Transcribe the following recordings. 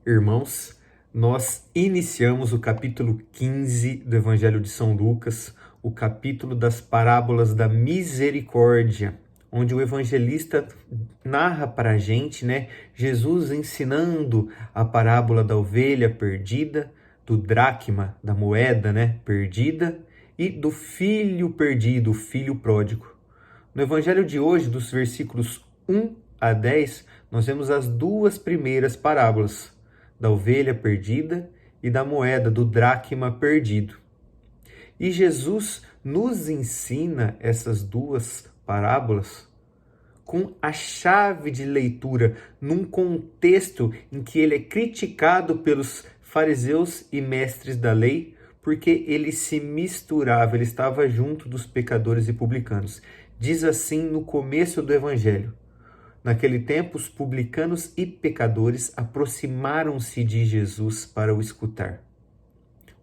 Irmãos, nós iniciamos o capítulo 15 do Evangelho de São Lucas, o capítulo das parábolas da misericórdia, onde o evangelista narra para a gente, Jesus ensinando a parábola da ovelha perdida, do dracma, da moeda, perdida, e do filho perdido, o filho pródigo. No Evangelho de hoje, dos versículos 1 a 10, nós vemos as duas primeiras parábolas, da ovelha perdida e da moeda, do dracma perdido. E Jesus nos ensina essas duas parábolas com a chave de leitura, num contexto em que ele é criticado pelos fariseus e mestres da lei, porque ele se misturava, ele estava junto dos pecadores e publicanos. Diz assim no começo do Evangelho: naquele tempo, os publicanos e pecadores aproximaram-se de Jesus para o escutar.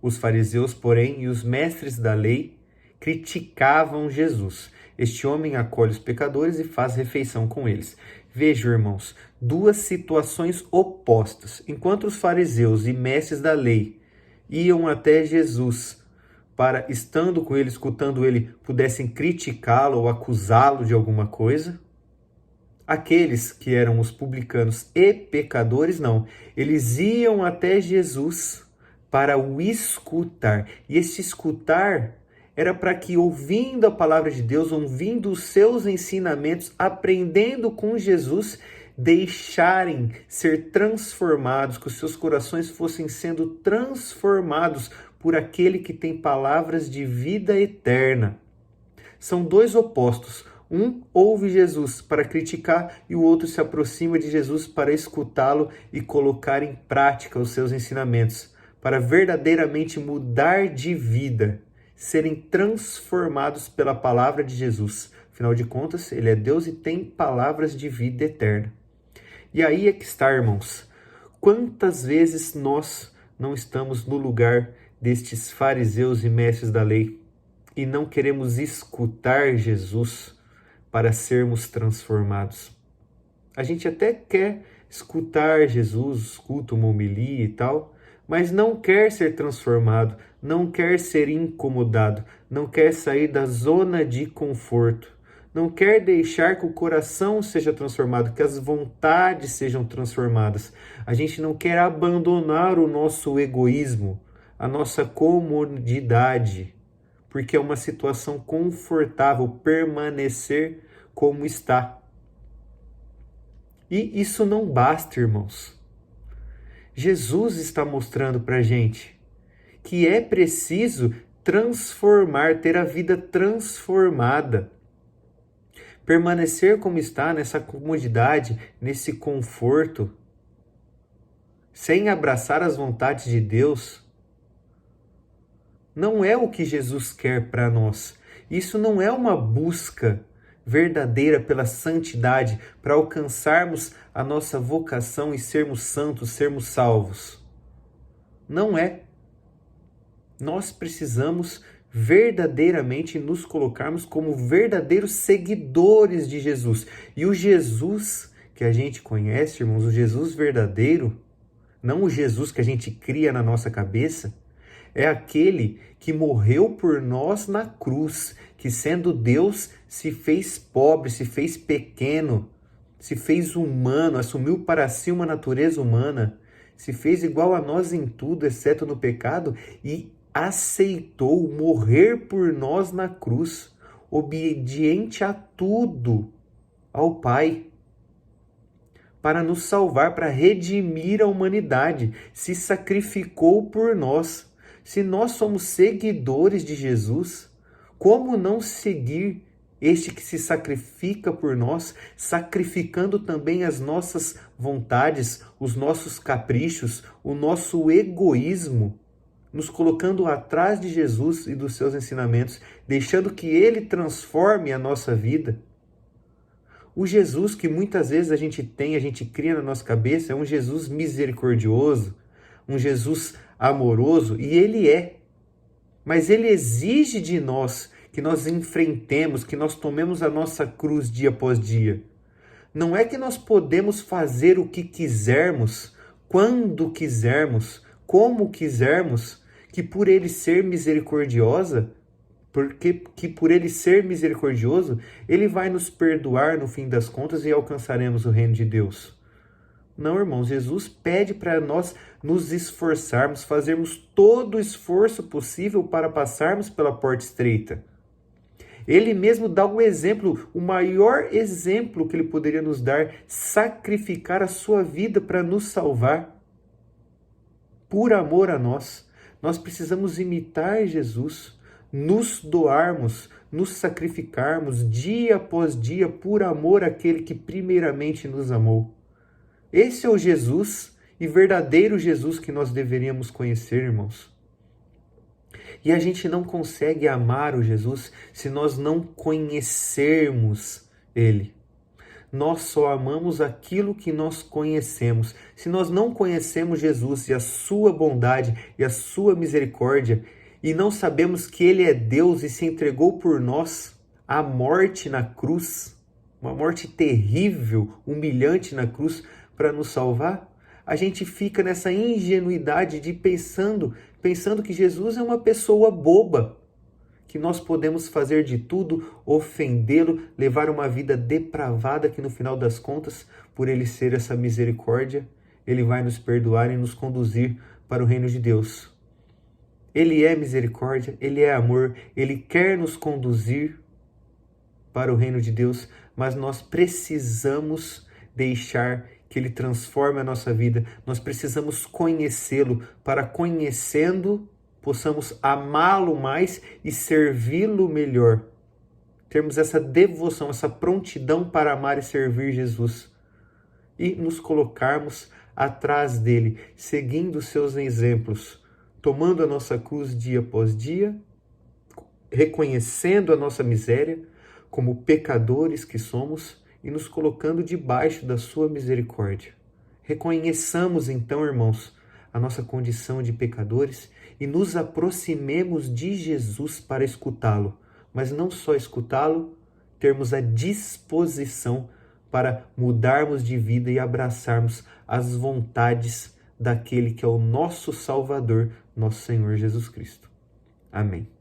Os fariseus, porém, e os mestres da lei criticavam Jesus. Este homem acolhe os pecadores e faz refeição com eles. Vejam, irmãos, duas situações opostas. Enquanto os fariseus e mestres da lei iam até Jesus para, estando com ele, escutando ele, pudessem criticá-lo ou acusá-lo de alguma coisa, aqueles que eram os publicanos e pecadores, não. Eles iam até Jesus para o escutar. E esse escutar era para que, ouvindo a palavra de Deus, ouvindo os seus ensinamentos, aprendendo com Jesus, deixarem ser transformados, que os seus corações fossem sendo transformados por aquele que tem palavras de vida eterna. São dois opostos. Um ouve Jesus para criticar e o outro se aproxima de Jesus para escutá-lo e colocar em prática os seus ensinamentos, para verdadeiramente mudar de vida, serem transformados pela palavra de Jesus. Afinal de contas, ele é Deus e tem palavras de vida eterna. E aí é que está, irmãos. Quantas vezes nós não estamos no lugar destes fariseus e mestres da lei e não queremos escutar Jesus para sermos transformados? A gente até quer escutar Jesus, escuta uma homilia e tal, mas não quer ser transformado, não quer ser incomodado, não quer sair da zona de conforto, não quer deixar que o coração seja transformado, que as vontades sejam transformadas. A gente não quer abandonar o nosso egoísmo, a nossa comodidade, porque é uma situação confortável permanecer como está. E isso não basta, irmãos. Jesus está mostrando para a gente que é preciso transformar, ter a vida transformada. Permanecer como está, nessa comodidade, nesse conforto, sem abraçar as vontades de Deus, não é o que Jesus quer para nós. Isso não é uma busca verdadeira pela santidade, para alcançarmos a nossa vocação e sermos santos, sermos salvos. Não é. Nós precisamos verdadeiramente nos colocarmos como verdadeiros seguidores de Jesus. E o Jesus que a gente conhece, irmãos, o Jesus verdadeiro, não o Jesus que a gente cria na nossa cabeça, é aquele que morreu por nós na cruz, que sendo Deus se fez pobre, se fez pequeno, se fez humano, assumiu para si uma natureza humana, se fez igual a nós em tudo, exceto no pecado, e aceitou morrer por nós na cruz, obediente a tudo, ao Pai, para nos salvar, para redimir a humanidade, se sacrificou por nós. Se nós somos seguidores de Jesus, como não seguir este que se sacrifica por nós, sacrificando também as nossas vontades, os nossos caprichos, o nosso egoísmo, nos colocando atrás de Jesus e dos seus ensinamentos, deixando que ele transforme a nossa vida? O Jesus que muitas vezes a gente cria na nossa cabeça, é um Jesus misericordioso, um Jesus amoroso, e ele é. Mas ele exige de nós que nós enfrentemos, que nós tomemos a nossa cruz dia após dia. Não é que nós podemos fazer o que quisermos quando quisermos, como quisermos, que por ele ser misericordioso, ele vai nos perdoar no fim das contas e alcançaremos o reino de Deus. Não, irmãos, Jesus pede para nós nos esforçarmos, fazermos todo o esforço possível para passarmos pela porta estreita. Ele mesmo dá um exemplo, o maior exemplo que ele poderia nos dar, sacrificar a sua vida para nos salvar, por amor a nós. Nós precisamos imitar Jesus, nos doarmos, nos sacrificarmos dia após dia por amor àquele que primeiramente nos amou. Esse é o Jesus e verdadeiro Jesus que nós deveríamos conhecer, irmãos. E a gente não consegue amar o Jesus se nós não conhecermos Ele. Nós só amamos aquilo que nós conhecemos. Se nós não conhecemos Jesus e a sua bondade e a sua misericórdia, e não sabemos que Ele é Deus e se entregou por nós à morte na cruz, uma morte terrível, humilhante na cruz para nos salvar, a gente fica nessa ingenuidade de pensando que Jesus é uma pessoa boba, que nós podemos fazer de tudo, ofendê-lo, levar uma vida depravada, que no final das contas, por ele ser essa misericórdia, ele vai nos perdoar e nos conduzir para o reino de Deus. Ele é misericórdia, ele é amor, ele quer nos conduzir para o reino de Deus, mas nós precisamos deixar que ele transforme a nossa vida. Nós precisamos conhecê-lo, para conhecendo possamos amá-lo mais e servi-lo melhor. Termos essa devoção, essa prontidão para amar e servir Jesus. E nos colocarmos atrás dele, seguindo os seus exemplos, tomando a nossa cruz dia após dia, reconhecendo a nossa miséria como pecadores que somos e nos colocando debaixo da sua misericórdia. Reconheçamos então, irmãos, a nossa condição de pecadores e nos aproximemos de Jesus para escutá-lo, mas não só escutá-lo, termos a disposição para mudarmos de vida e abraçarmos as vontades daquele que é o nosso Salvador, nosso Senhor Jesus Cristo. Amém.